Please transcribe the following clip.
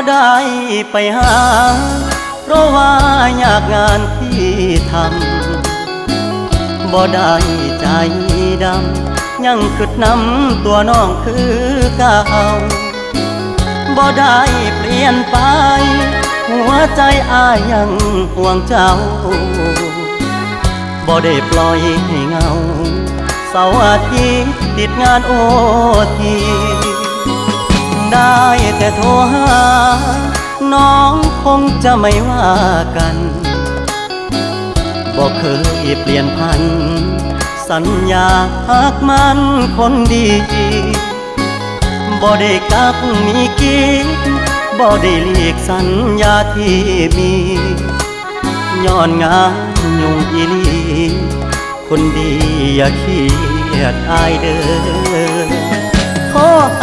ได้ไปหาเพราะว่ายากงานที่ทำบ่ได้ใจดำยังกึดน้ำตัวน้องคือเก่าบ่ได้เปลี่ยนไปหัวใจอ้ายยังห่วงเจ้าบ่ได้ปล่อยให้เงาเสาร์อาทิตย์ติดงานโอทีได้แต่โทรหาน้องคงจะไม่ว่ากันบอกเคยเปลี่ยนพันสัญญาหากมันคนดีบ่ได้กักมีกิ๊กบ่ได้เลีกสัญญาที่มีย้อนงานยุ่งอีลีคนดีอย่าเครียดอายเด้อ